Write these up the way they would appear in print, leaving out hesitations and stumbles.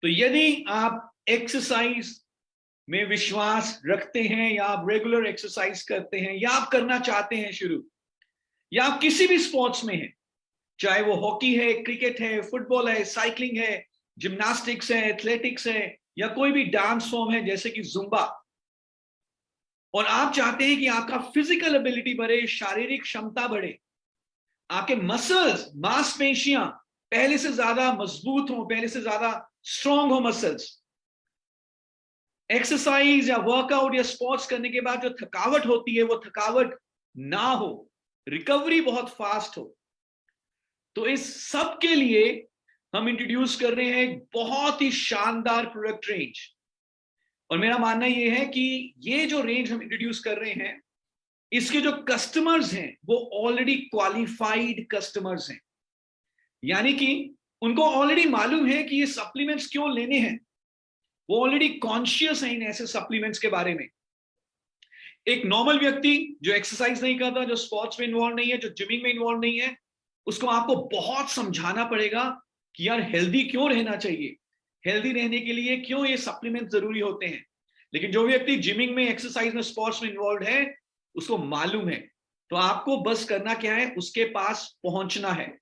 तो यदि आप एक्सरसाइज में विश्वास रखते हैं, या आप रेगुलर एक्सरसाइज करते हैं, या आप करना चाहते हैं शुरू, या आप किसी भी स्पोर्ट्स में हैं, चाहे वो हॉकी है, क्रिकेट है, फुटबॉल है, साइकिलिंग है, जिम्नास्टिक्स है, एथलेटिक्स है, या कोई भी डांस फॉर्म है जैसे कि जुम्बा, और आप चाहते हैं कि आपका फिजिकल एबिलिटी बढ़े, शारीरिक क्षमता बढ़े, आपके मसल्स, मांसपेशियां पहले से ज्यादा मजबूत हो, पहले से ज्यादा स्ट्रांग हो मसल्स, एक्सरसाइज या वर्कआउट या स्पोर्ट्स करने के बाद जो थकावट होती है वो थकावट ना हो, रिकवरी बहुत फास्ट हो, तो इस सब के लिए हम इंट्रोड्यूस कर रहे हैं एक बहुत ही शानदार प्रोडक्ट रेंज। और मेरा मानना यह है कि ये जो रेंज हम इंट्रोड्यूस कर रहे हैं, इसके जो कस्टमर्स हैं वो ऑलरेडी क्वालिफाइड कस्टमर्स हैं, यानी कि उनको ऑलरेडी मालूम है कि ये सप्लीमेंट्स क्यों लेने हैं, वो ऑलरेडी कॉन्शियस है इन ऐसे सप्लीमेंट्स के बारे में। एक नॉर्मल व्यक्ति जो एक्सरसाइज नहीं करता, जो स्पोर्ट्स में इन्वॉल्व नहीं है, जो जिमिंग में इन्वॉल्व नहीं है, उसको आपको बहुत समझाना पड़ेगा कि यार हेल्दी क्यों रहना चाहिए, हेल्दी रहने के लिए क्यों ये सप्लीमेंट जरूरी होते हैं। लेकिन जो व्यक्ति जिमिंग में, एक्सरसाइज में, स्पोर्ट्स में इन्वॉल्व है, उसको मालूम है, तो आपको बस करना क्या है, उसके पास पहुंचना है।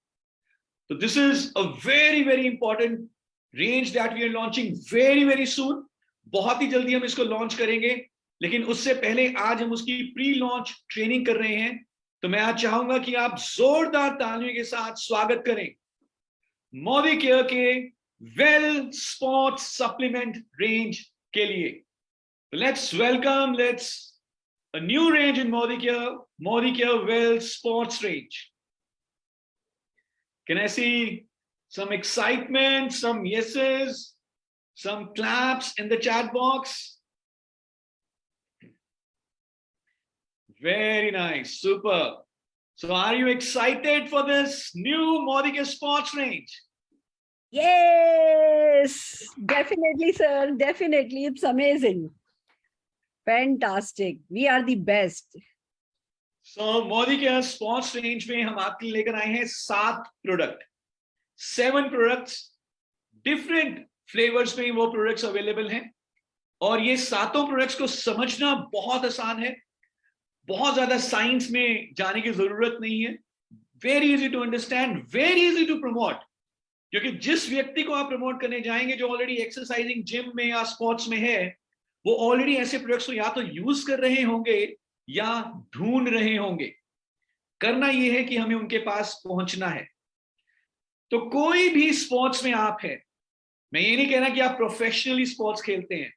तो this is a very very important range that we are launching very very soon. बहुत ही जल्दी हम इसको लॉन्च करेंगे, लेकिन उससे पहले आज हम उसकी प्री लॉन्च ट्रेनिंग कर रहे हैं। तो मैं आज चाहूंगा कि आप जोरदार तालियों के साथ स्वागत करें मोदी केयर के वेल स्पोर्ट्स सप्लीमेंट रेंज के लिए। Let's welcome, let's a new range in Modi Care Well Sports range. Can I see some excitement, some yeses, some claps in the chat box? Very nice, super. So are you excited for this new Modi Care Sports range? Yes, definitely, sir. Definitely. It's amazing. Fantastic. We are the best. So Modi Care Sports range में हम आपके लिए लेकर आए हैं 7 product, 7 products, different flavours में वो products available हैं। और ये 7 प्रोडक्ट्स को समझना बहुत आसान है, बहुत ज्यादा साइंस में जाने की जरूरत नहीं है, very easy to understand, very easy to promote. क्योंकि जिस व्यक्ति को आप प्रमोट करने जाएंगे जो ऑलरेडी एक्सरसाइजिंग, जिम में या स्पोर्ट्स में है, वो ऑलरेडी ऐसे प्रोडक्ट्स को या तो यूज कर रहे होंगे या ढूंढ रहे होंगे। करना यह है कि हमें उनके पास पहुंचना है। तो कोई भी स्पोर्ट्स में आप है, मैं ये नहीं कह रहा कि आप प्रोफेशनली स्पोर्ट्स खेलते हैं,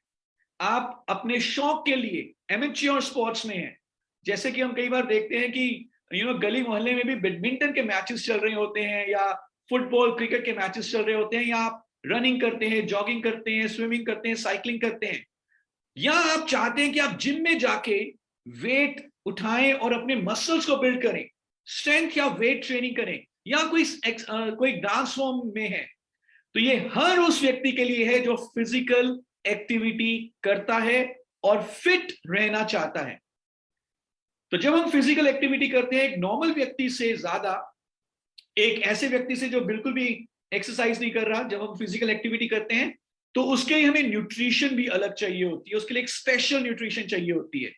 आप अपने शौक के लिए एमेच्योर स्पोर्ट्स में हैं। जैसे कि हम कई बार देखते हैं कि गली मोहल्ले में भी बैडमिंटन के मैचेस चल रहे होते हैं, या फुटबॉल क्रिकेट के मैचेस चल रहे होते हैं, या आप रनिंग करते हैं, जॉगिंग करते हैं, स्विमिंग करते हैं, साइकिलिंग करते हैं, या आप चाहते हैं कि आप जिम में जाके वेट उठाएं और अपने मसल्स को बिल्ड करें, स्ट्रेंथ या वेट ट्रेनिंग करें, या कोई डांस फॉर्म में है, तो ये हर उस व्यक्ति के लिए है जो फिजिकल एक्टिविटी करता है और फिट रहना चाहता है। तो जब हम फिजिकल एक्टिविटी करते हैं, एक नॉर्मल व्यक्ति से ज्यादा एक ऐसे व्यक्ति से जो बिल्कुल भी एक्सरसाइज नहीं कर रहा, जब हम फिजिकल एक्टिविटी करते हैं तो उसके लिए हमें न्यूट्रिशन भी अलग चाहिए होती है, उसके लिए एक स्पेशल न्यूट्रिशन चाहिए होती है।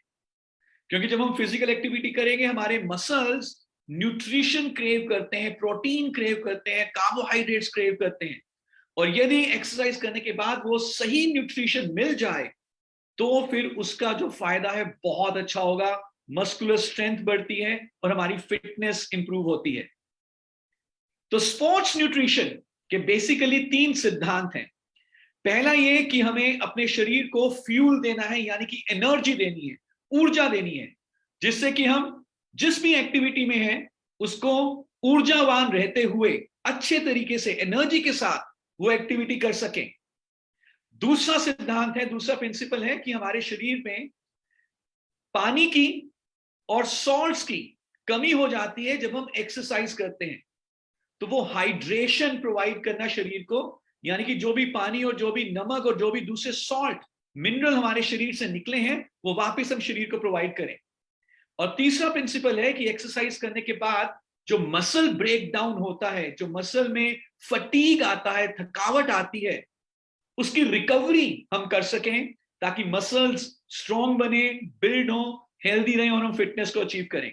क्योंकि जब हम फिजिकल एक्टिविटी करेंगे, हमारे मसल्स न्यूट्रिशन क्रेव करते हैं, प्रोटीन क्रेव करते हैं, कार्बोहाइड्रेट्स क्रेव करते हैं। और यदि एक्सरसाइज करने के बाद वो सही न्यूट्रिशन मिल जाए तो फिर उसका जो फायदा है बहुत अच्छा होगा, मस्कुलर स्ट्रेंथ बढ़ती है और हमारी फिटनेस इंप्रूव होती है। तो स्पोर्ट्स न्यूट्रिशन के बेसिकली 3 सिद्धांत हैं। पहला ये कि हमें अपने शरीर को फ्यूल देना है, यानी कि एनर्जी देनी है, ऊर्जा देनी है, जिससे कि हम जिस भी एक्टिविटी में हैं उसको ऊर्जावान रहते हुए अच्छे तरीके से एनर्जी के साथ वो एक्टिविटी कर सकें। दूसरा सिद्धांत है, दूसरा प्रिंसिपल है कि हमारे शरीर में पानी की और सॉल्ट्स की कमी हो जाती है जब हम एक्सरसाइज करते हैं। तो वो हाइड्रेशन प्रोवाइड करना शरीर को, यानी कि जो भी पानी और जो भी नमक और जो भी दूसरे सॉल्ट मिनरल हमारे शरीर से निकले हैं वो वापस हम शरीर को प्रोवाइड करें। और तीसरा प्रिंसिपल है कि एक्सरसाइज करने के बाद जो मसल ब्रेक डाउन होता है, जो मसल में फटीग आता है, थकावट आती है, उसकी रिकवरी हम कर सकें, ताकि मसल्स स्ट्रॉन्ग बने, बिल्ड हो, हेल्दी रहे और हम फिटनेस को अचीव करें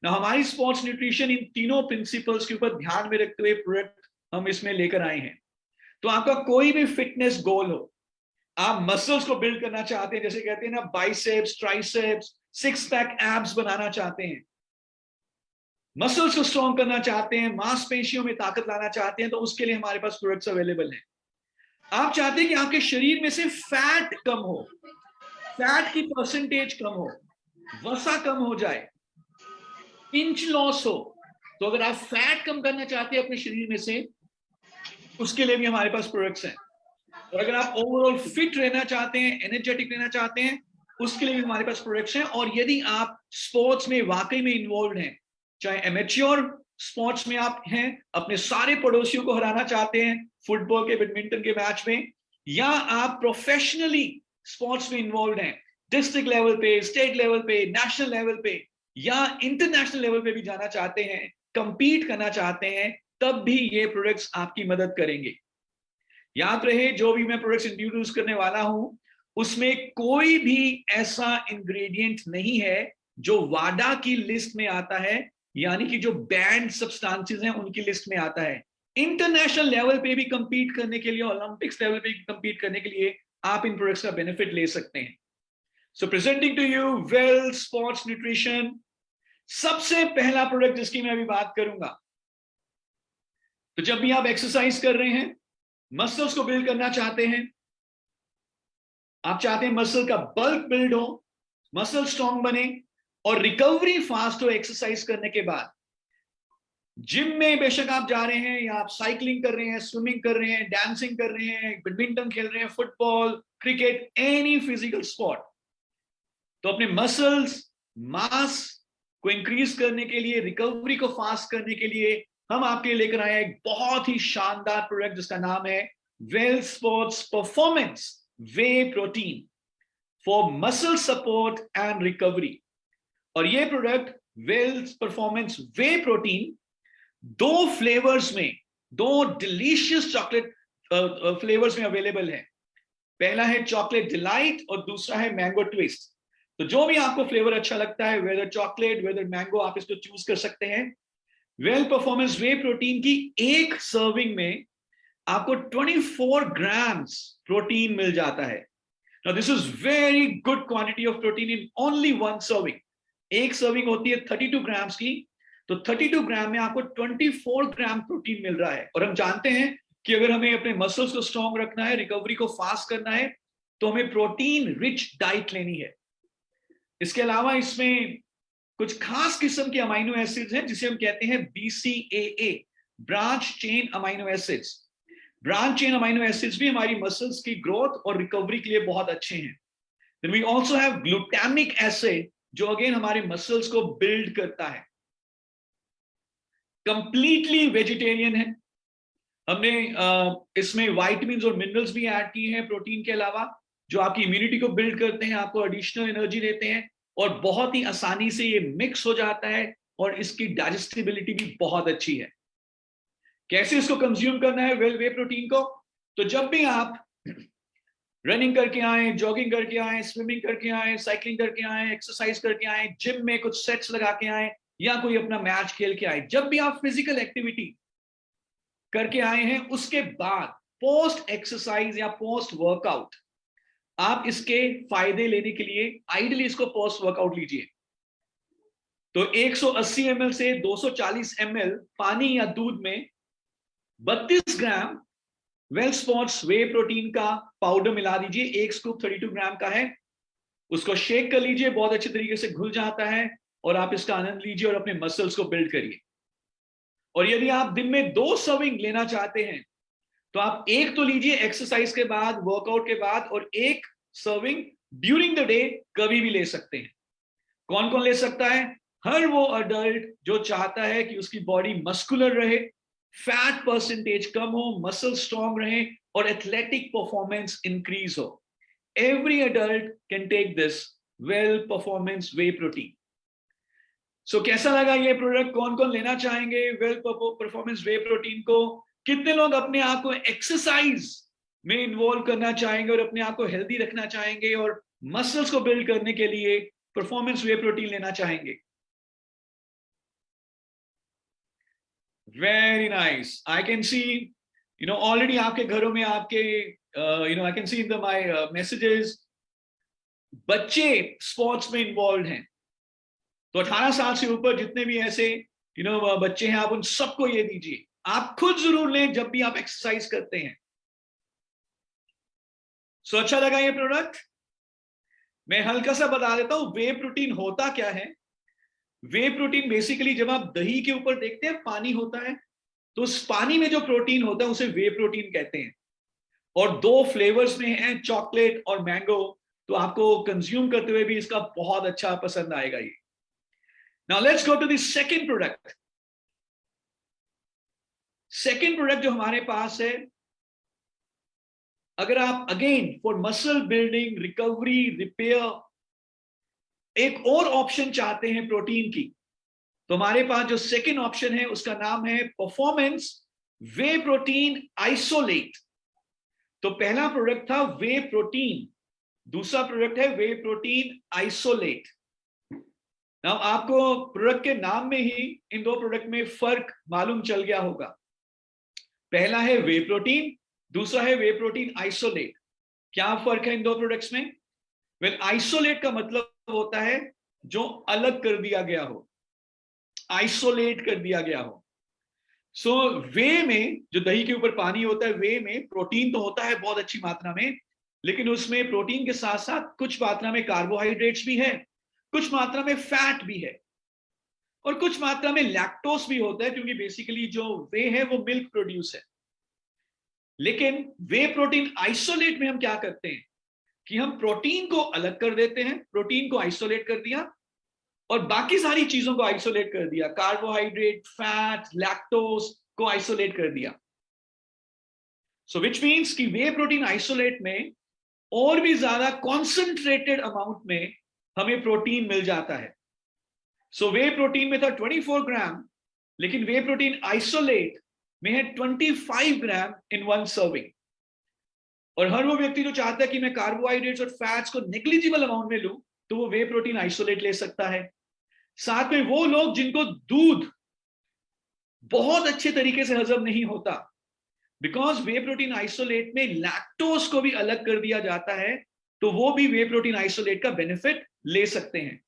ना। हमारी स्पोर्ट्स न्यूट्रिशन इन तीनों प्रिंसिपल्स के ऊपर ध्यान में रखते हुए प्रोडक्ट हम इसमें लेकर आए हैं। तो आपका कोई भी फिटनेस गोल हो, आप मसल्स को बिल्ड करना चाहते हैं, जैसे कहते हैं ना biceps, triceps, six pack abs बनाना चाहते हैं, मसल्स को स्ट्रॉन्ग करना चाहते हैं, मांसपेशियों में ताकत लाना चाहते हैं, तो उसके लिए हमारे पास प्रोडक्ट्स अवेलेबल हैं। आप चाहते हैं कि आपके शरीर में से फैट कम हो, फैट की परसेंटेज कम हो, वसा कम हो जाए, इंच लॉस हो, तो अगर आप फैट कम करना चाहते हैं अपने शरीर में से, उसके लिए भी हमारे पास प्रोडक्ट्स हैं। और अगर आप ओवरऑल फिट रहना चाहते हैं, एनर्जेटिक रहना चाहते हैं, उसके लिए भी हमारे पास प्रोडक्ट्स हैं। और यदि आप स्पोर्ट्स में वाकई में इन्वॉल्व हैं, चाहे एमेच्योर स्पोर्ट्स में आप हैं, अपने सारे पड़ोसियों को हराना चाहते हैं फुटबॉल के, बैडमिंटन के मैच में, या आप प्रोफेशनली स्पोर्ट्स में इन्वॉल्व हैं, डिस्ट्रिक्ट लेवल पे, स्टेट लेवल पे, नेशनल लेवल पे या इंटरनेशनल लेवल पे भी जाना चाहते हैं, कंपीट करना चाहते हैं, तब भी ये प्रोडक्ट्स आपकी मदद करेंगे। याद रहे, जो भी मैं प्रोडक्ट्स इंट्रोड्यूस करने वाला हूं, उसमें कोई भी ऐसा इंग्रेडिएंट नहीं है जो वाडा की लिस्ट में आता है, यानी कि जो बैंड सब्सटेंसेस हैं उनकी लिस्ट में आता है। इंटरनेशनल लेवल पे भी कंपीट करने के लिए, ओलंपिक्स लेवल पे भी कंपीट करने के लिए आप इन प्रोडक्ट्स का बेनिफिट ले सकते हैं। So presenting to you well sports nutrition. सबसे पहला प्रोडक्ट जिसकी मैं अभी बात करूंगा, तो जब भी आप एक्सरसाइज कर रहे हैं, मसल्स को बिल्ड करना चाहते हैं, आप चाहते हैं मसल का बल्क बिल्ड हो, मसल स्ट्रॉन्ग बने और रिकवरी फास्ट हो एक्सरसाइज करने के बाद, जिम में बेशक आप जा रहे हैं या आप साइकिलिंग कर रहे हैं, स्विमिंग कर रहे हैं, डांसिंग कर रहे हैं, बैडमिंटन खेल रहे हैं, football, cricket, any physical sport, तो अपने मसल्स, मास को इंक्रीज करने के लिए, रिकवरी को फास्ट करने के लिए हम आपके लिए लेकर आए एक बहुत ही शानदार प्रोडक्ट जिसका नाम है well sports performance whey protein for muscle support and recovery. और ये product well performance whey protein दो फ्लेवर्स में, दो डिलीशियस चॉकलेट फ्लेवर्स में अवेलेबल है। पहला है चॉकलेट डिलाइट और दूसरा है मैंगो ट्विस्ट। तो जो भी आपको फ्लेवर अच्छा लगता है, वेदर चॉकलेट वेदर मैंगो, आप इसको चूज कर सकते हैं। वेल परफॉर्मेंस वे प्रोटीन की एक सर्विंग में आपको 24 ग्राम्स प्रोटीन मिल जाता है। Now this is very good quantity of protein in only one serving. एक सर्विंग होती है 32 ग्राम्स की, तो 32 ग्राम में आपको 24 ग्राम प्रोटीन मिल रहा है। और हम जानते हैं कि अगर हमें अपने मसल्स को स्ट्रॉन्ग रखना है, रिकवरी को फास्ट करना है, तो हमें प्रोटीन रिच डाइट लेनी है। इसके अलावा इसमें कुछ खास किस्म के अमाइनो एसिड्स हैं जिसे हम कहते हैं BCAA, branch chain amino acids. Branch chain amino acids भी हमारी मसल्स की ग्रोथ और रिकवरी के लिए बहुत अच्छे हैं। Then we also have glutamic acid, जो अगेन हमारे मसल्स को बिल्ड करता है। कंप्लीटली वेजिटेरियन है। हमने इसमें विटामिन्स और मिनरल्स भी ऐड किए हैं प्रोटीन के अलावा, जो आपकी इम्यूनिटी को बिल्ड करते हैं, आपको एडिशनल एनर्जी देते हैं, और बहुत ही आसानी से ये मिक्स हो जाता है और इसकी डाइजेस्टिबिलिटी भी बहुत अच्छी है। कैसे इसको कंज्यूम करना है वेल वे प्रोटीन को? तो जब भी आप रनिंग करके आए, जॉगिंग करके आए, स्विमिंग करके आए, साइकिलिंग करके आए, एक्सरसाइज करके आए, जिम में कुछ सेट्स लगा के आए या कोई अपना मैच खेल के आए, जब भी आप फिजिकल एक्टिविटी करके आए हैं, उसके बाद पोस्ट एक्सरसाइज या पोस्ट वर्कआउट आप इसके फायदे लेने के लिए आइडियली इसको पोस्ट वर्कआउट लीजिए। तो 180 ml से 240 ml पानी या दूध में 32 ग्राम वेल स्पोर्ट्स वे प्रोटीन का पाउडर मिला दीजिए। एक स्कूप 32 ग्राम का है, उसको शेक कर लीजिए, बहुत अच्छे तरीके से घुल जाता है, और आप इसका आनंद लीजिए और अपने मसल्स को बिल्ड करिए। और यदि आप दिन में 2 सर्विंग लेना चाहते हैं, तो आप एक तो लीजिए एक्सरसाइज के बाद, वर्कआउट के बाद, और एक सर्विंग ड्यूरिंग द डे कभी भी ले सकते हैं। कौन कौन ले सकता है? हर वो अडल्ट जो चाहता है कि उसकी बॉडी मस्कुलर रहे, फैट परसेंटेज कम हो, मसल स्ट्रॉन्ग रहे और एथलेटिक परफॉर्मेंस इंक्रीज हो। Every adult can take this well performance whey protein. So कैसा लगा ये प्रोडक्ट? कौन कौन लेना चाहेंगे वेल परफॉर्मेंस वे प्रोटीन को? कितने लोग अपने आप को एक्सरसाइज में इन्वॉल्व करना चाहेंगे और अपने आप को हेल्दी रखना चाहेंगे और मसल्स को बिल्ड करने के लिए परफॉर्मेंस वे प्रोटीन लेना चाहेंगे। Very nice, I can see already आपके घरों में आपके I can see in the my messages बच्चे स्पोर्ट्स में इन्वॉल्व हैं। तो 18 साल से ऊपर जितने भी ऐसे बच्चे हैं, आप उन सबको ये दीजिए। आप खुद जरूर लें जब भी आप एक्सरसाइज करते हैं। सो अच्छा लगा ये प्रोडक्ट? मैं हल्का सा बता देता हूं वे प्रोटीन होता क्या है। वे प्रोटीन बेसिकली जब आप दही के ऊपर देखते हैं पानी होता है, तो उस पानी में जो प्रोटीन होता है उसे वे प्रोटीन कहते हैं। और 2 फ्लेवर्स में है, चॉकलेट और मैंगो। तो आपको कंज्यूम करते हुए भी इसका बहुत अच्छा पसंद आएगा ये। Now let's go to the second product. Second product जो हमारे पास है, अगर आप again for muscle building, recovery, repair एक और ऑप्शन चाहते हैं प्रोटीन की, तो हमारे पास जो सेकंड ऑप्शन है उसका नाम है परफॉर्मेंस वे प्रोटीन आइसोलेट। तो पहला प्रोडक्ट था वे प्रोटीन, दूसरा प्रोडक्ट है वे प्रोटीन आइसोलेट। नाउ आपको प्रोडक्ट के नाम में ही इन 2 प्रोडक्ट में फर्क मालूम चल गया होगा। पहला है वे प्रोटीन, दूसरा है वे प्रोटीन आइसोलेट। क्या फर्क है इन 2 प्रोडक्ट्स में? वेल, आइसोलेट का मतलब होता है जो अलग कर दिया गया हो, आइसोलेट कर दिया गया हो। सो वे में जो दही के ऊपर पानी होता है, वे में प्रोटीन तो होता है बहुत अच्छी मात्रा में, लेकिन उसमें प्रोटीन के साथ साथ कुछ मात्रा में कार्बोहाइड्रेट्स भी है, कुछ मात्रा में फैट भी है और कुछ मात्रा में लैक्टोस भी होता है, क्योंकि बेसिकली जो वे है वो मिल्क प्रोड्यूस है। लेकिन वे प्रोटीन आइसोलेट में हम क्या करते हैं कि हम प्रोटीन को अलग कर देते हैं, प्रोटीन को आइसोलेट कर दिया और बाकी सारी चीजों को आइसोलेट कर दिया, कार्बोहाइड्रेट, फैट, लैक्टोस को आइसोलेट कर दिया। सो विच मींस कि वे प्रोटीन आइसोलेट में और भी ज्यादा कॉन्सेंट्रेटेड अमाउंट में हमें प्रोटीन मिल जाता है। सो वे प्रोटीन में था 24 ग्राम, लेकिन वे प्रोटीन आइसोलेट में है 25 ग्राम इन 1 सर्विंग। और हर वो व्यक्ति जो चाहता है कि मैं कार्बोहाइड्रेट्स और फैट्स को नेग्लिजिबल अमाउंट में लूं, तो वो वे प्रोटीन आइसोलेट ले सकता है। साथ में वो लोग जिनको दूध बहुत अच्छे तरीके से हजम नहीं होता, बिकॉज वे प्रोटीन आइसोलेट में लैक्टोज को भी अलग कर दिया जाता है, तो वो भी वे प्रोटीन आइसोलेट का बेनिफिट ले सकते हैं।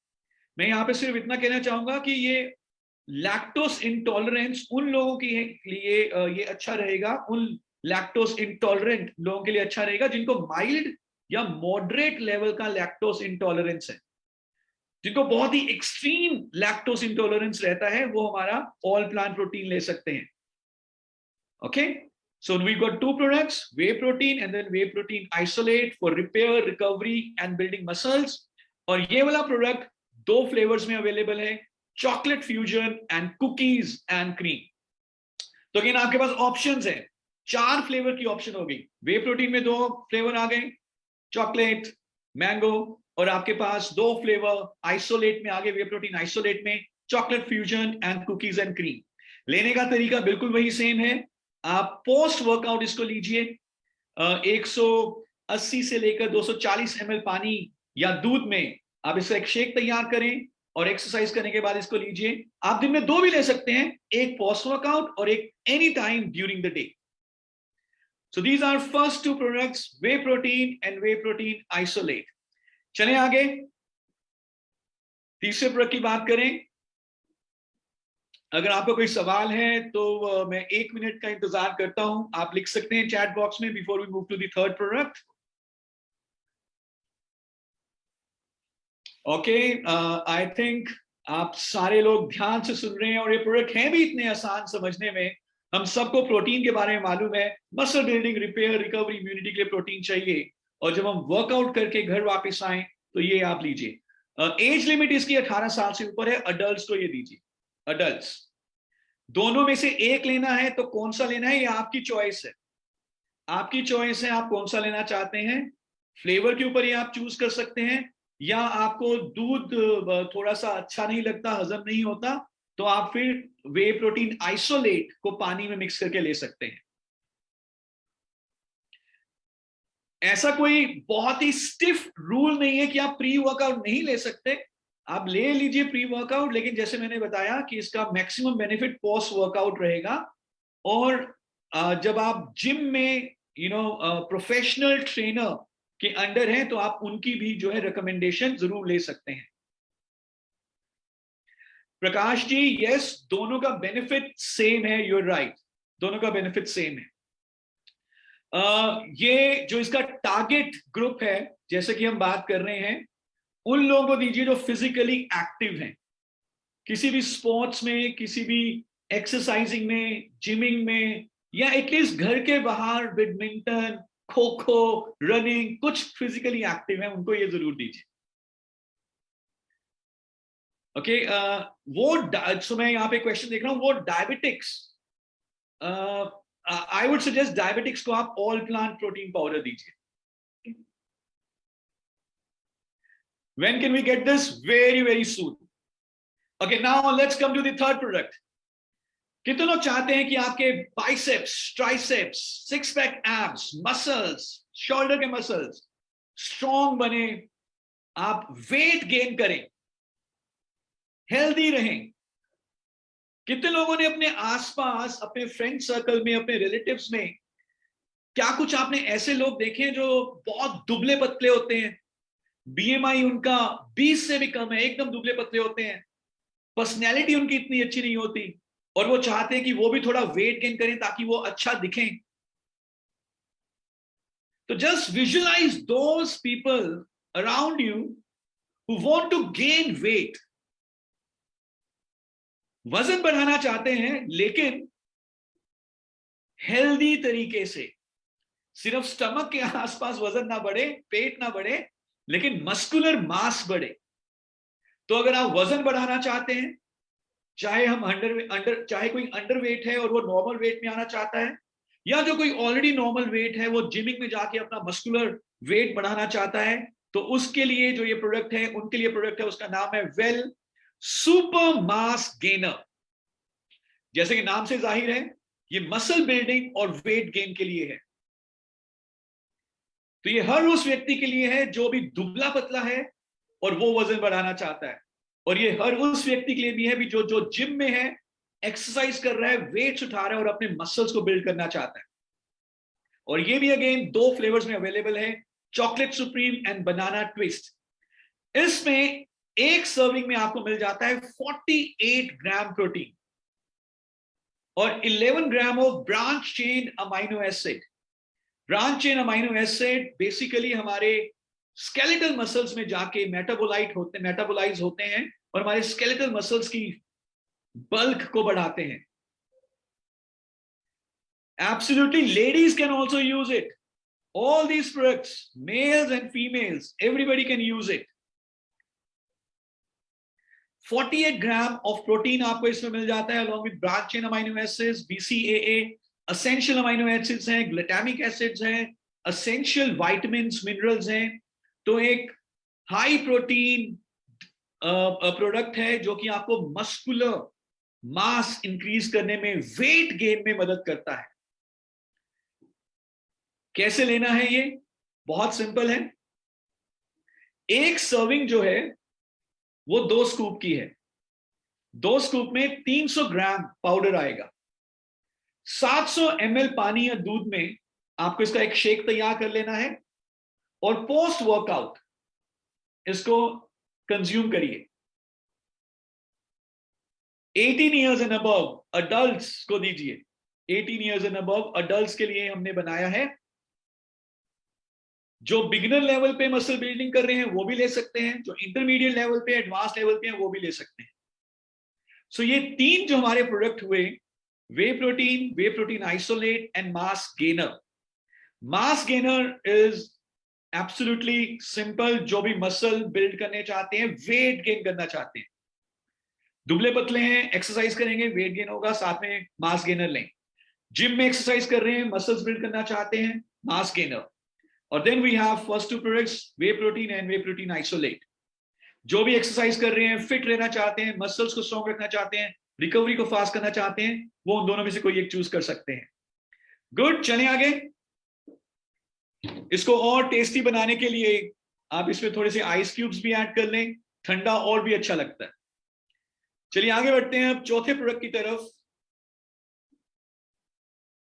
मैं यहां पे सिर्फ इतना कहना चाहूंगा कि ये लैक्टोज इंटॉलरेंस उन लोगों के लिए ये अच्छा रहेगा, उन लैक्टोज इंटॉलरेंट लोगों के लिए अच्छा रहेगा जिनको माइल्ड या मॉडरेट लेवल का लैक्टोज इंटॉलरेंस है। जिनको बहुत ही एक्सट्रीम लैक्टोज इंटॉलरेंस रहता है, वो हमारा ऑल प्लांट प्रोटीन ले सकते हैं। Okay, so we got 2 products, whey protein and then whey protein isolate for repair, recovery and building muscles। और ये वाला प्रोडक्ट 2 फ्लेवर्स में अवेलेबल है, chocolate fusion and cookies and cream. तो अगेन आपके पास ऑप्शंस हैं, 4 फ्लेवर की ऑप्शन हो गई। वे प्रोटीन में 2 फ्लेवर आ गए, चॉकलेट, मैंगो, और आपके पास 2 फ्लेवर आइसोलेट में आ गए, वे प्रोटीन आइसोलेट में chocolate fusion and cookies and cream. लेने का तरीका बिल्कुल वही सेम है। आप पोस्ट वर्कआउट इसको लीजिए, 180 से लेकर 240 ml पानी या दूध में आप इसका एक शेक तैयार करें और एक्सरसाइज करने के बाद इसको लीजिए। आप दिन में 2 भी ले सकते हैं, एक पोस्ट वर्कआउट और एक any time during the day. So these are first 2 products, whey protein and whey protein isolate. चलें आगे, तीसरे प्रोडक्ट की बात करें। अगर आपको कोई सवाल है तो मैं 1 मिनट का इंतजार करता हूं, आप लिख सकते हैं चैट बॉक्स में before we move to the third product. Okay, I think आप सारे लोग ध्यान से सुन रहे हैं और ये प्रोडक्ट हैं भी इतने आसान समझने में। हम सबको प्रोटीन के बारे में मालूम है, muscle building, repair, recovery, immunity के लिए प्रोटीन चाहिए, और जब हम वर्कआउट करके घर वापस आए तो ये आप लीजिए। एज लिमिट इसकी 18 साल से ऊपर है, अडल्ट को ये दीजिए, अडल्ट। दोनों में से एक लेना है तो कौन सा लेना है ये आपकी चॉइस है, आपकी चॉइस है आप कौन सा लेना चाहते हैं। फ्लेवर के ऊपर ये आप चूज कर सकते हैं, या आपको दूध थोड़ा सा अच्छा नहीं लगता, हजम नहीं होता, तो आप फिर वे प्रोटीन आइसोलेट को पानी में मिक्स करके ले सकते हैं। ऐसा कोई बहुत ही स्टिफ रूल नहीं है कि आप प्री वर्कआउट नहीं ले सकते, आप ले लीजिए प्री वर्कआउट, लेकिन जैसे मैंने बताया कि इसका मैक्सिमम बेनिफिट पोस्ट वर्कआउट रहेगा। और जब आप जिम में प्रोफेशनल ट्रेनर के अंडर हैं तो आप उनकी भी जो है रिकमेंडेशन जरूर ले सकते हैं। प्रकाश जी, यस, दोनों का बेनिफिट सेम है, यूर राइट, दोनों का बेनिफिट सेम है। ये जो इसका टारगेट ग्रुप है, जैसे कि हम बात कर रहे हैं, उन लोगों को दीजिए जो फिजिकली एक्टिव हैं, किसी भी स्पोर्ट्स में, किसी भी एक्सरसाइजिंग में, जिमिंग में, या एटलीस्ट घर के बाहर बैडमिंटन, खो खो, रनिंग, कुछ फिजिकली एक्टिव है, उनको ये जरूर दीजिए। ओके, सो मैं यहाँ पे क्वेश्चन देख रहा हूँ, वो diabetics, I would suggest diabetics को आप ऑल प्लांट प्रोटीन पाउडर दीजिए। When can we get this? Very, very soon. Okay, now let's come to the third product. कितने लोग चाहते हैं कि आपके biceps, triceps, six pack abs, muscles, shoulder के मसल्स स्ट्रॉन्ग बने, आप वेट गेन करें, हेल्दी रहें? कितने लोगों ने अपने आसपास, अपने फ्रेंड सर्कल में, अपने रिलेटिव्स में, क्या कुछ आपने ऐसे लोग देखे हैं जो बहुत दुबले पतले होते हैं, बीएमआई उनका 20 से भी कम है, एकदम दुबले पतले होते हैं, पर्सनैलिटी उनकी इतनी अच्छी नहीं होती, और वो चाहते हैं कि वो भी थोड़ा वेट गेन करें ताकि वो अच्छा दिखें? तो just visualize those people around you who want to gain weight, वजन बढ़ाना चाहते हैं लेकिन हेल्दी तरीके से, सिर्फ स्टमक के आसपास वजन ना बढ़े, पेट ना बढ़े, लेकिन मस्कुलर मास बढ़े। तो अगर आप वजन बढ़ाना चाहते हैं, चाहे कोई अंडर वेट है और वो नॉर्मल वेट में आना चाहता है, या जो कोई ऑलरेडी नॉर्मल वेट है वो जिमिंग में जाके अपना मस्कुलर वेट बढ़ाना चाहता है, तो उसके लिए जो ये प्रोडक्ट है, उनके लिए प्रोडक्ट है, उसका नाम है वेल सुपर मास गेनर। जैसे कि नाम से जाहिर है, ये मसल बिल्डिंग और वेट गेन के लिए है। तो ये हर उस व्यक्ति के लिए है जो भी दुबला पतला है और वो वजन बढ़ाना चाहता है, और ये हर उस व्यक्ति के लिए भी है भी जो जिम में है, एक्सरसाइज कर रहा है, वेट्स उठा रहा है और अपने मसल्स को बिल्ड करना चाहता है। और ये भी अगेन 2 फ्लेवर्स में अवेलेबल है, chocolate supreme and banana twist. इसमें एक सर्विंग में आपको मिल जाता है 48 ग्राम प्रोटीन और 11 gram of branch chain amino acid. Branch chain amino acid basically हमारे स्केलेटल मसल्स में जाके मेटाबोलाइज होते हैं और हमारे स्केलेटल मसल्स की बल्क को बढ़ाते हैं। Absolutely, ladies can also use it. All these products, males and females, everybody can use it. 48 gram of protein आपको इसमें मिल जाता है, along with branch chain amino acids, BCAA, essential amino acids हैं, glutamic acids हैं, essential vitamins, minerals हैं। तो एक high protein product है जो कि आपको मस्कुलर मास इंक्रीज करने में, वेट गेन में मदद करता है। कैसे लेना है ये? बहुत सिंपल है। एक सर्विंग जो है वो 2 स्कूप की है। 2 स्कूप में 300 ग्राम पाउडर आएगा। 700 ml पानी या दूध में आपको इसका एक शेक तैयार कर लेना है और पोस्ट वर्कआउट इसको कंज्यूम करिए। 18 ईयर्स एंड अबव अडल्ट्स को दीजिए। 18 ईयर्स एंड अबव अडल्ट्स के लिए हमने बनाया है। जो बिगिनर लेवल पे मसल बिल्डिंग कर रहे हैं वो भी ले सकते हैं, जो इंटरमीडिएट लेवल पे, एडवांस लेवल पे हैं वो भी ले सकते हैं। सो ये 3 जो हमारे प्रोडक्ट हुए, whey protein isolate and mass gainer. Mass gainer is absolutely simple. जो भी मसल बिल्ड करने चाहते हैं, वेट गेन करना चाहते हैं, दुबले पतले हैं, एक्सरसाइज करेंगे, वेट गेन होगा, साथ में मास गेनर लें। जिम में एक्सरसाइज कर रहे हैं, मसल्स बिल्ड करना चाहते हैं, मास गेनर। और then we have first 2 products, whey protein and whey protein isolate. जो भी एक्सरसाइज कर रहे हैं, फिट रहना चाहते हैं, मसल्स को स्ट्रॉन्ग रखना चाहते हैं, रिकवरी को फास्ट करना चाहते हैं, वो उन दोनों में से कोई एक चूज कर सकते हैं। गुड, चलें आगे। इसको और टेस्टी बनाने के लिए आप इसमें थोड़े से आइस क्यूब्स भी ऐड कर लें, ठंडा और भी अच्छा लगता है। चलिए आगे बढ़ते हैं अब चौथे प्रोडक्ट की तरफ।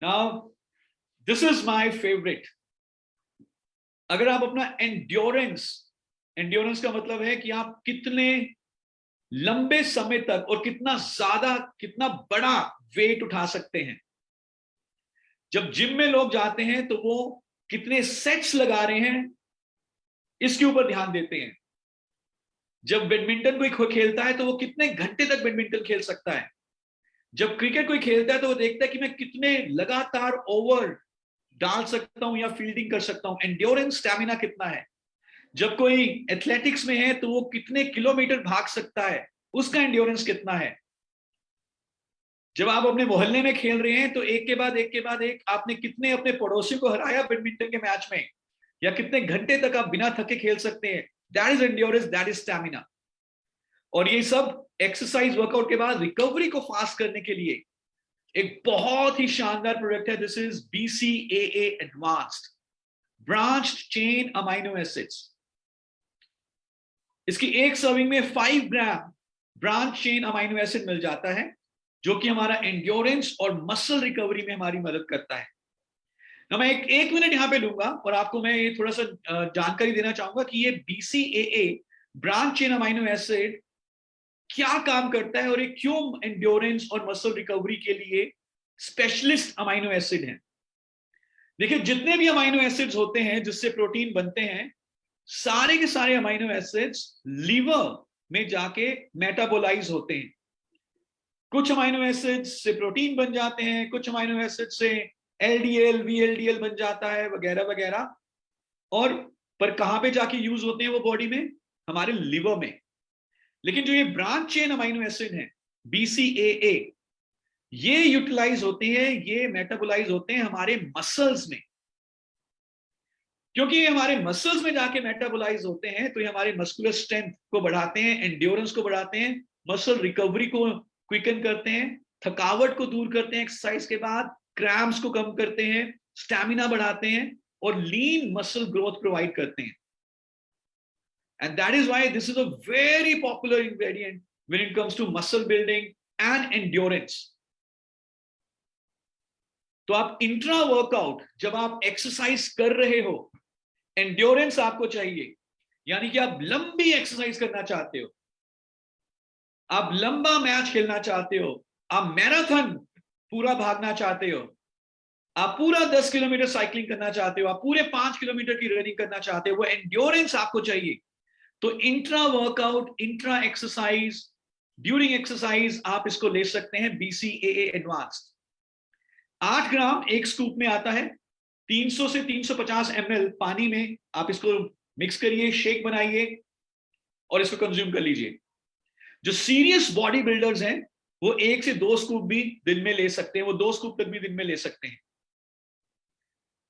Now this is my favourite. अगर आप अपना एंड्योरेंस, एंड्योरेंस का मतलब है कि आप कितने लंबे समय तक और कितना ज्यादा, कितना बड़ा वेट उठा सकते हैं। जब जिम में लोग जाते हैं तो वो कितने सेट्स लगा रहे हैं इसके ऊपर ध्यान देते हैं। जब बैडमिंटन कोई खेलता है तो वो कितने घंटे तक बैडमिंटन खेल सकता है। जब क्रिकेट कोई खेलता है तो वो देखता है कि मैं कितने लगातार ओवर डाल सकता हूं या फील्डिंग कर सकता हूं, एंड्योरेंस स्टैमिना कितना है। जब कोई एथलेटिक्स में है तो वो कितने किलोमीटर भाग सकता है, उसका एंड्योरेंस कितना है। जब आप अपने मोहल्ले में खेल रहे हैं तो एक के बाद एक के बाद एक आपने कितने अपने पड़ोसियों को हराया बैडमिंटन के मैच में, या कितने घंटे तक आप बिना थके खेल सकते हैं। That is endurance, that is stamina. और ये सब एक्सरसाइज वर्कआउट के बाद रिकवरी को फास्ट करने के लिए एक बहुत ही शानदार प्रोडक्ट है। This is BCAA advanced branched chain amino acids. इसकी एक सर्विंग में 5 ग्राम ब्रांच चेन अमाइनो एसिड मिल जाता है, जो कि हमारा एंड्योरेंस और मसल रिकवरी में हमारी मदद करता है। ना मैं एक मिनट यहां पे लूंगा और आपको मैं ये थोड़ा सा जानकारी देना चाहूंगा कि ये BCAA branch chain amino acid क्या काम करता है और ये क्यों एंड्योरेंस और मसल रिकवरी के लिए स्पेशलिस्ट अमाइनो एसिड है। देखिए जितने भी अमाइनो एसिड्स होते हैं जिससे प्रोटीन बनते हैं, सारे के सारे अमाइनो एसिड्स लीवर में जाके मेटाबोलाइज होते हैं। कुछ अमाइनो एसिड्स से प्रोटीन बन जाते हैं, कुछ अमाइनो एसिड से LDL VLDL बन जाता है, वगैरह वगैरह। और पर कहां पे जाके यूज होते हैं वो बॉडी में, हमारे लिवर में। लेकिन जो ये ब्रांच चेन अमाइनो एसिड है BCAA, ये यूटिलाइज होते हैं, ये मेटाबोलाइज होते हैं हमारे मसल्स में। क्योंकि ये हमारे मसल्स में जाके मेटाबोलाइज होते हैं तो ये हमारे मस्कुलर स्ट्रेंथ को बढ़ाते हैं, एंड्योरेंस को बढ़ाते हैं, मसल रिकवरी को क्विकन करते हैं, थकावट को दूर करते हैं एक्सरसाइज के बाद, क्रैम्प्स को कम करते हैं, स्टैमिना बढ़ाते हैं और लीन मसल ग्रोथ प्रोवाइड करते हैं। And that is why this is a very popular ingredient when it comes to muscle building and endurance. तो आप इंट्रा वर्कआउट जब आप एक्सरसाइज कर रहे हो, एंड्योरेंस आपको चाहिए, यानी कि आप लंबी एक्सरसाइज करना चाहते हो, आप लंबा मैच खेलना चाहते हो, आप मैराथन पूरा भागना चाहते हो, आप पूरा 10 किलोमीटर साइकिलिंग करना चाहते हो, आप पूरे 5 किलोमीटर की रनिंग करना चाहते हो, वो एंड्योरेंस आपको चाहिए। तो intra workout, intra exercise, during exercise आप इसको ले सकते हैं BCAA एडवांस्ड। 8 ग्राम एक स्कूप में आता है। 300 से 350 ml पानी में आप इसको मिक्स करिए, शेक बनाइए और इसको कंज्यूम कर लीजिए। जो सीरियस बॉडी बिल्डर्स हैं वो 1 से 2 स्कूप भी दिन में ले सकते हैं, वो 2 स्कूप तक भी दिन में ले सकते हैं।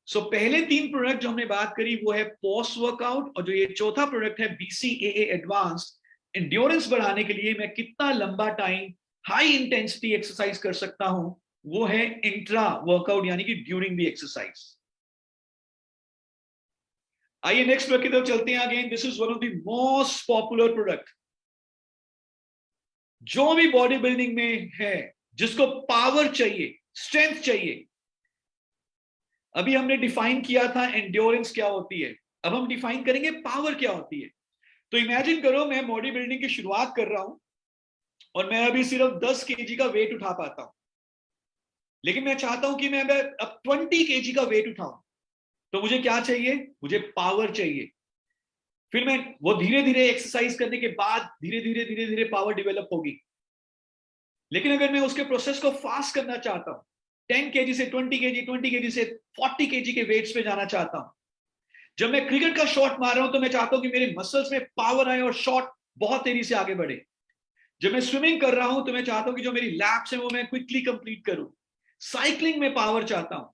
सो पहले 3 प्रोडक्ट जो हमने बात करी वो है पोस्ट वर्कआउट, और जो ये चौथा प्रोडक्ट है BCAA एडवांस्ड, एंड्योरेंस बढ़ाने के लिए मैं कितना लंबा टाइम हाई इंटेंसिटी एक्सरसाइज कर सकता हूं, वो है इंट्रा वर्कआउट यानी कि ड्यूरिंग द एक्सरसाइज। आइए नेक्स्ट प्रोडक्ट की तरफ चलते हैं। Again this is one of the most popular product. जो भी बॉडी बिल्डिंग में है, जिसको पावर चाहिए, स्ट्रेंथ चाहिए, अभी हमने डिफाइन किया था एंड्योरेंस क्या होती है, अब हम डिफाइन करेंगे पावर क्या होती है। तो इमेजिन करो मैं बॉडी बिल्डिंग की शुरुआत कर रहा हूं और मैं अभी सिर्फ 10 kg का वेट उठा पाता हूं, लेकिन मैं चाहता हूं कि मैं अब 20 kg का वेट उठाऊं। तो मुझे क्या चाहिए, मुझे पावर चाहिए। फिर मैं वो धीरे धीरे एक्सरसाइज करने के बाद धीरे धीरे धीरे धीरे पावर डेवलप होगी। लेकिन अगर मैं उसके प्रोसेस को फास्ट करना चाहता हूं, 10 kg से 20 kg, 20 kg से 40 kg के वेट्स पे जाना चाहता हूं। जब मैं क्रिकेट का शॉट मार रहा हूं तो मैं चाहता हूं कि मेरे मसल्स में पावर आए और शॉट बहुत तेजी से आगे बढ़े। जब मैं स्विमिंग कर रहा हूं तो मैं चाहता हूं कि जो मेरी लैप्स हैं वो मैं क्विकली कंप्लीट करूं। साइकिलिंग में पावर चाहता हूं,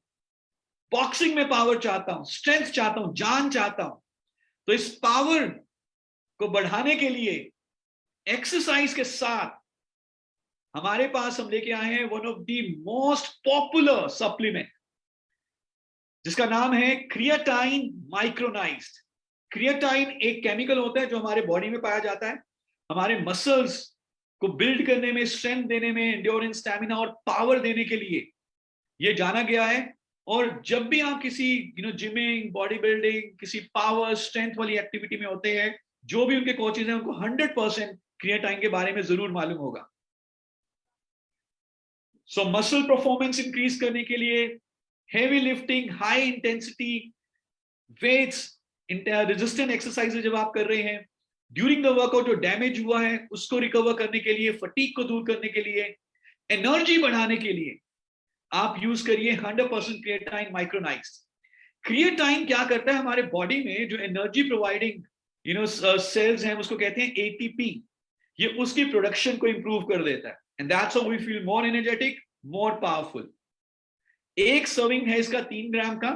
बॉक्सिंग में पावर चाहता हूं, स्ट्रेंथ चाहता हूं, जान चाहता हूं। तो इस पावर को बढ़ाने के लिए एक्सरसाइज के साथ हमारे पास हम लेके आए हैं one of the most popular supplement, जिसका नाम है क्रिएटाइन माइक्रोनाइज्ड। क्रिएटाइन एक केमिकल होता है जो हमारे बॉडी में पाया जाता है, हमारे मसल्स को बिल्ड करने में, स्ट्रेंथ देने में, एंड्योरेंस, स्टैमिना और पावर देने के लिए ये जाना गया है। और जब भी आप किसी जिमिंग, बॉडी बिल्डिंग, किसी पावर स्ट्रेंथ वाली एक्टिविटी में होते हैं, जो भी उनके कोचेज हैं उनको 100% क्रिएटाइन के बारे में जरूर मालूम होगा। सो मसल परफॉर्मेंस इंक्रीज करने के लिए heavy lifting, high intensity weights, resistant exercises जब आप कर रहे हैं, ड्यूरिंग द वर्कआउट जो डैमेज हुआ है उसको रिकवर करने के लिए, फटीग को दूर करने के लिए, एनर्जी बढ़ाने के लिए आप यूज करिए 100% क्रिएटाइन माइक्रोनाइज्ड। क्रिएटाइन क्या करता है, हमारे बॉडी में जो एनर्जी प्रोवाइडिंग सेल्स हैं उसको कहते हैं एटीपी, ये उसकी प्रोडक्शन को इंप्रूव कर देता है, and that's how we feel more energetic, more powerful. एक सर्विंग है इसका 3 ग्राम का,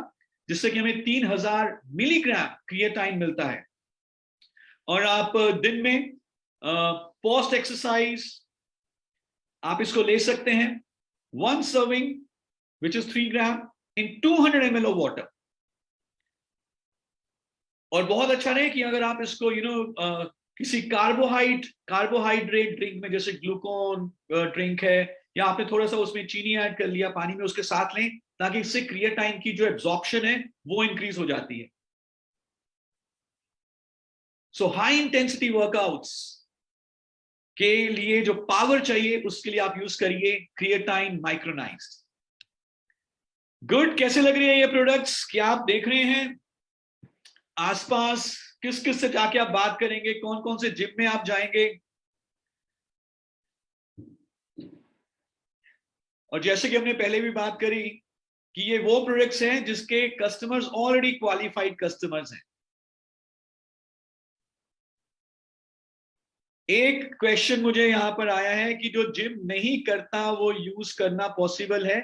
जिससे कि हमें 3000 मिलीग्राम क्रिएटाइन मिलता है। और आप दिन में पोस्ट एक्सरसाइज आप इसको ले सकते हैं, 1 serving which is 3 gram in 200 ml of water। और बहुत अच्छा रहे कि अगर आप इसको किसी कार्बोहाइड्रेट ड्रिंक में, जैसे ग्लूकोन ड्रिंक है, या आपने थोड़ा सा उसमें चीनी ऐड कर लिया पानी में, उसके साथ लें, ताकि इससे क्रिएटाइन की जो एब्जॉर्प्शन है वो इंक्रीज हो जाती है। सो हाई इंटेंसिटी वर्कआउट्स के लिए जो पावर चाहिए उसके लिए आप यूज करिए क्रिएटाइन माइक्रोनाइज्ड। गुड। कैसे लग रही है ये प्रोडक्ट्स? क्या आप देख रहे हैं आसपास किस किस से जाके आप बात करेंगे, कौन कौन से जिम में आप जाएंगे? और जैसे कि हमने पहले भी बात करी कि ये वो प्रोडक्ट्स हैं जिसके कस्टमर्स ऑलरेडी क्वालिफाइड कस्टमर्स हैं। एक क्वेश्चन मुझे यहां पर आया है कि जो जिम नहीं करता वो यूज करना पॉसिबल है?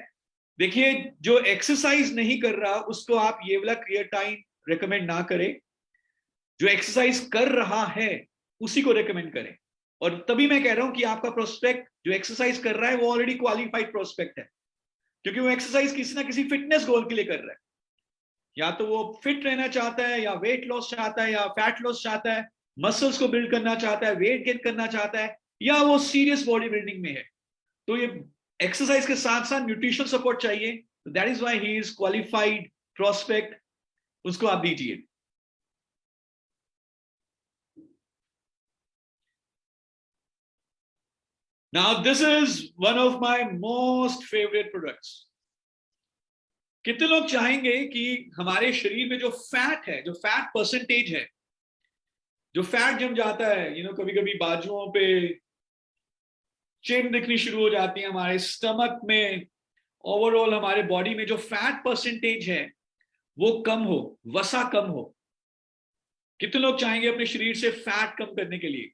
देखिए, जो एक्सरसाइज नहीं कर रहा उसको आप ये वाला क्रिएटाइन रेकमेंड ना करें, जो एक्सरसाइज कर रहा है उसी को रेकमेंड करें। और तभी मैं कह रहा हूं कि आपका प्रोस्पेक्ट जो एक्सरसाइज कर रहा है वो ऑलरेडी क्वालिफाइड प्रोस्पेक्ट है, क्योंकि वो एक्सरसाइज किसी ना किसी फिटनेस गोल के लिए कर रहा है। या तो वो फिट रहना चाहता है, या वेट लॉस चाहता है, या फैट लॉस चाहता है, मसल्स को बिल्ड करना चाहता है, वेट गेन करना चाहता है, या वो सीरियस बॉडी बिल्डिंग में है। तो ये एक्सरसाइज के साथ साथ न्यूट्रिशन सपोर्ट चाहिए, that is why he is qualified prospect, उसको आप दीजिए। Now this is one of my most favorite products। कितने लोग चाहेंगे कि हमारे शरीर में जो फैट है, जो फैट परसेंटेज है, जो फैट जम जाता है, कभी कभी बाजुओं पे चिन दिखनी शुरू हो जाती है, हमारे स्टमक में, ओवरऑल हमारे बॉडी में जो फैट परसेंटेज है वो कम हो, वसा कम हो। कितने लोग चाहेंगे अपने शरीर से फैट कम करने के लिए?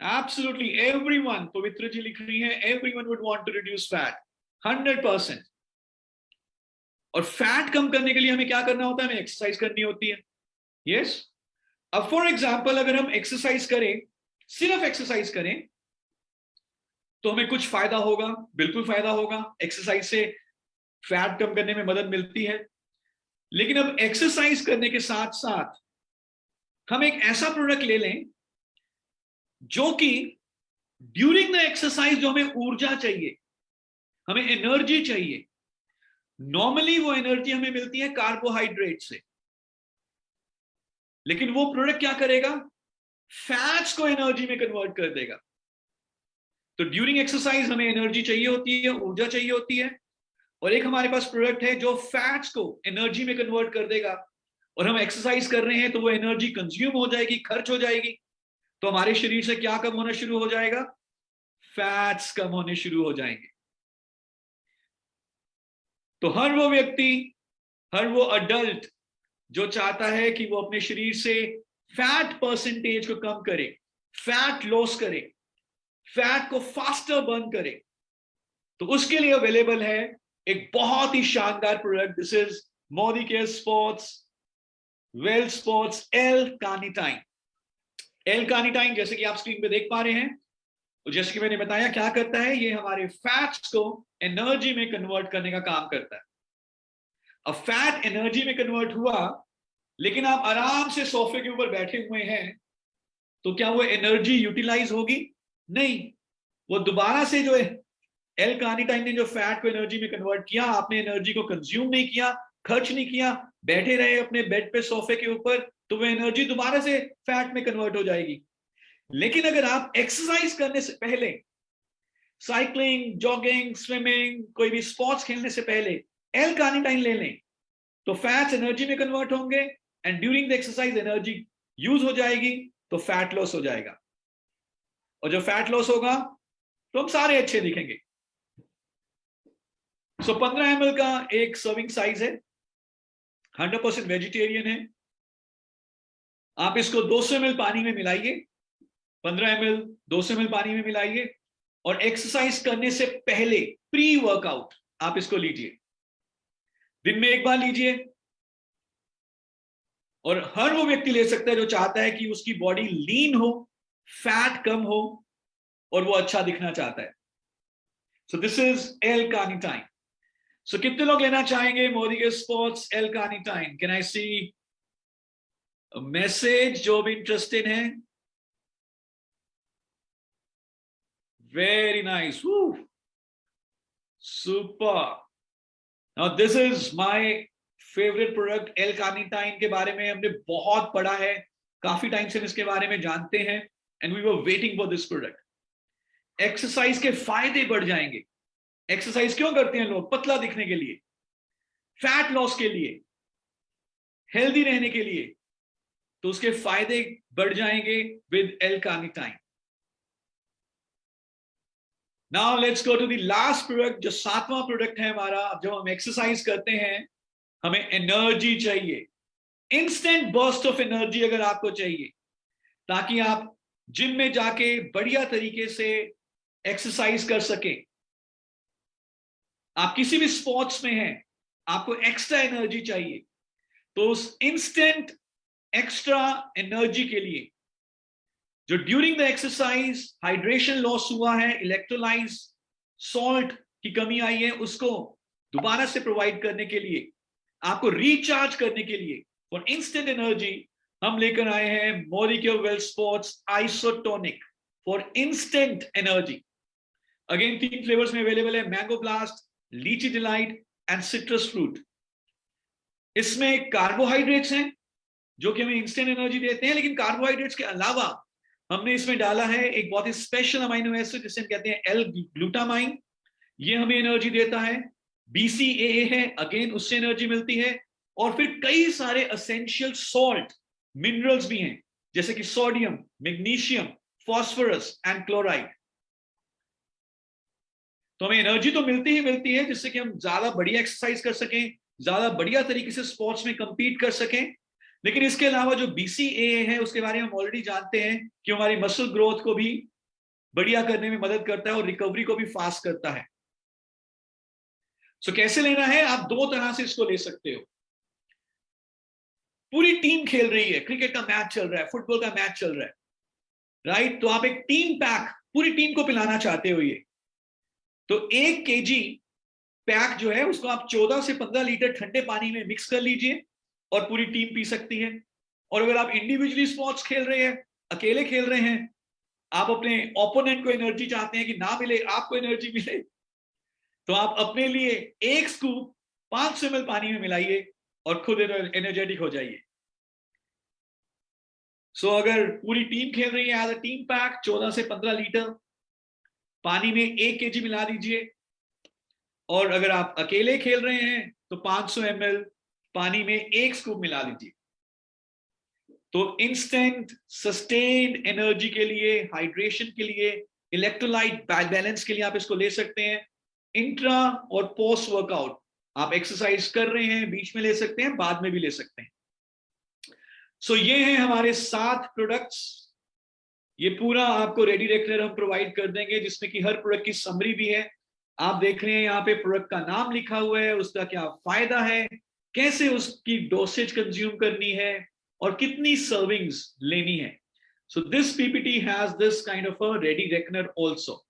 Absolutely everyone. पवित्र जी लिख रही है, everyone would want to reduce fat 100%। और फैट कम करने के लिए हमें क्या करना होता है? हमें एक्सरसाइज करनी होती है। यस। अब फॉर एग्जांपल अगर हम एक्सरसाइज करें, सिर्फ एक्सरसाइज करें, तो हमें कुछ फायदा होगा, बिल्कुल फायदा होगा, एक्सरसाइज से फैट कम करने में मदद मिलती है। लेकिन अब एक्सरसाइज करने के साथ साथ हम एक ऐसा प्रोडक्ट ले लें जो कि ड्यूरिंग द एक्सरसाइज जो हमें ऊर्जा चाहिए, हमें एनर्जी चाहिए, नॉर्मली वो एनर्जी हमें मिलती है कार्बोहाइड्रेट से, लेकिन वो प्रोडक्ट क्या करेगा? फैट्स को एनर्जी में कन्वर्ट कर देगा। तो ड्यूरिंग एक्सरसाइज हमें एनर्जी चाहिए होती है, ऊर्जा चाहिए होती है, और एक हमारे पास प्रोडक्ट है जो फैट्स को एनर्जी में कन्वर्ट कर देगा। और हम एक्सरसाइज कर रहे हैं तो वो एनर्जी कंज्यूम हो जाएगी, खर्च हो जाएगी, तो हमारे शरीर से क्या कम होना शुरू हो जाएगा? फैट्स कम होने शुरू हो जाएंगे। तो हर वो व्यक्ति, हर वो अडल्ट जो चाहता है कि वो अपने शरीर से फैट परसेंटेज को कम करे, फैट लॉस करे, फैट को फास्टर बर्न करे, तो उसके लिए अवेलेबल है एक बहुत ही शानदार product. This is Modi care sports well sports L-carnitine. L-carnitine जैसे कि आप स्क्रीन पे देख पा रहे हैं, तो जैसे कि मैंने बताया क्या करता है, ये हमारे फैट्स को एनर्जी में कन्वर्ट करने का काम करता है। अब फैट एनर्जी में कन्वर्ट हुआ, लेकिन आप आराम से सोफे के ऊपर बैठे हुए हैं, तो क्या वो एनर्जी यूटिलाइज होगी? नहीं, वो दोबारा से जो है एल कार्निटाइन ने जो फैट को एनर्जी में कन्वर्ट किया, आपने एनर्जी को कंज्यूम नहीं किया, खर्च नहीं किया, बैठे रहे अपने बेड पे सोफे के ऊपर, तो वो एनर्जी दोबारा से फैट में कन्वर्ट हो जाएगी। लेकिन अगर आप एक्सरसाइज करने से पहले, साइकिलिंग, जॉगिंग, स्विमिंग, कोई भी स्पोर्ट्स खेलने से पहले एल कार्निटाइन ले लें, तो फैट्स एनर्जी में कन्वर्ट होंगे and during the exercise energy use हो जाएगी, तो फैट लॉस हो जाएगा। और जब फैट लॉस होगा तो हम सारे अच्छे दिखेंगे। सो 15 ml का एक सर्विंग साइज है, 100% वेजिटेरियन है। आप इसको 200 ml पानी में मिलाइए, 15 ml 200 ml पानी में मिलाइए, और एक्सरसाइज करने से पहले प्री वर्कआउट आप इसको लीजिए। दिन में एक बार लीजिए, और हर वो व्यक्ति ले सकता है जो चाहता है कि उसकी बॉडी लीन हो, फैट कम हो, और वो अच्छा दिखना चाहता है। So this is L carnitine. So कितने लोग लेना चाहेंगे Modi sports L carnitine? Can I see message जो भी इंटरेस्टेड है? Very nice, super. Now this is my favourite product. L carnitine के बारे में हमने बहुत पढ़ा है, काफी टाइम से हम इसके बारे में जानते हैं, and we were waiting for this product. Exercise के फायदे बढ़ जाएंगे। एक्सरसाइज क्यों करते हैं लोग? पतला दिखने के लिए, फैट लॉस के लिए, हेल्दी रहने के लिए, तो उसके फायदे बढ़ जाएंगे with L carnitine. Now let's go to the last product, जो 7वां प्रोडक्ट है हमारा। जब हम एक्सरसाइज करते हैं हमें एनर्जी चाहिए, इंस्टेंट बर्स्ट ऑफ एनर्जी अगर आपको चाहिए, ताकि आप जिम में जाके बढ़िया तरीके से एक्सरसाइज कर सके। आप किसी भी स्पोर्ट्स में हैं, आपको एक्स्ट्रा एनर्जी चाहिए, तो उस इंस्टेंट एक्स्ट्रा एनर्जी के लिए जो during the exercise hydration loss हुआ है, इलेक्ट्रोलाइट सॉल्ट की कमी आई है, उसको दोबारा से प्रोवाइड करने के लिए, आपको रिचार्ज करने के लिए, फॉर इंस्टेंट एनर्जी, हम लेकर आए हैं molecular well sports isotonic for instant energy. Again 3 flavours में अवेलेबल है, मैंगो ब्लास्ट, लीची डिलाइट एंड सिट्रस फ्रूट। इसमें कार्बोहाइड्रेट्स हैं जो कि हमें इंस्टेंट एनर्जी देते हैं, लेकिन कार्बोहाइड्रेट्स के अलावा हमने इसमें डाला है एक बहुत ही स्पेशल अमाइनो एसिड जिसे हम कहते हैं एल ग्लूटामाइन। ये हमें एनर्जी देता है। BCAA है, अगेन उससे एनर्जी मिलती है। और फिर कई सारे एसेंशियल सॉल्ट मिनरल्स भी हैं, जैसे कि sodium, magnesium, phosphorus and chloride. तो हमें एनर्जी तो मिलती ही मिलती है, जिससे कि हम ज्यादा बढ़िया एक्सरसाइज कर सकें, ज्यादा बढ़िया तरीके से स्पोर्ट्स में कंपीट कर सकें। लेकिन इसके अलावा जो BCAA है उसके बारे में हम ऑलरेडी जानते हैं कि हमारी मसल ग्रोथ को भी बढ़िया करने में मदद करता है और रिकवरी को भी फास्ट करता है। सो कैसे लेना है? आप 2 तरह से इसको ले सकते हो। पूरी टीम खेल रही है, क्रिकेट का मैच चल रहा है, फुटबॉल का मैच चल रहा है, राइट? तो आप एक टीम पैक पूरी टीम को पिलाना चाहते हो, ये तो 1 kg पैक जो है उसको आप 14 से 15 लीटर ठंडे पानी में मिक्स कर लीजिए और पूरी टीम पी सकती है। और अगर आप इंडिविजुअली स्पोर्ट्स खेल रहे हैं, अकेले खेल रहे हैं, आप अपने ओपोनेंट को एनर्जी चाहते हैं कि ना मिले, आपको एनर्जी मिले, तो आप अपने लिए 1 स्कूप 500 ml पानी में मिलाइए और खुद एनर्जेटिक हो जाइए। सो अगर पूरी टीम खेल रही है एज अ टीम पैक, 14 से 15 लीटर पानी में 1 kg मिला दीजिए। और अगर आप अकेले खेल रहे हैं तो 500 ml पानी में 1 स्कूप मिला लीजिए। तो इंस्टेंट सस्टेन्ड एनर्जी के लिए, हाइड्रेशन के लिए, इलेक्ट्रोलाइट बैलेंस के लिए आप इसको ले सकते हैं। इंट्रा और पोस्ट वर्कआउट आप एक्सरसाइज कर रहे हैं, बीच में ले सकते हैं, बाद में भी ले सकते हैं। सो ये हैं हमारे 7 प्रोडक्ट्स। ये पूरा आपको रेडी रेकनर हम प्रोवाइड कर देंगे, जिसमें कि हर प्रोडक्ट की समरी भी है। आप देख रहे हैं यहाँ पे प्रोडक्ट का नाम लिखा हुआ है, उसका क्या फायदा है, कैसे उसकी डोसेज कंज्यूम करनी है और कितनी सर्विंग्स लेनी है। So this PPT has this kind of a ready reckoner also.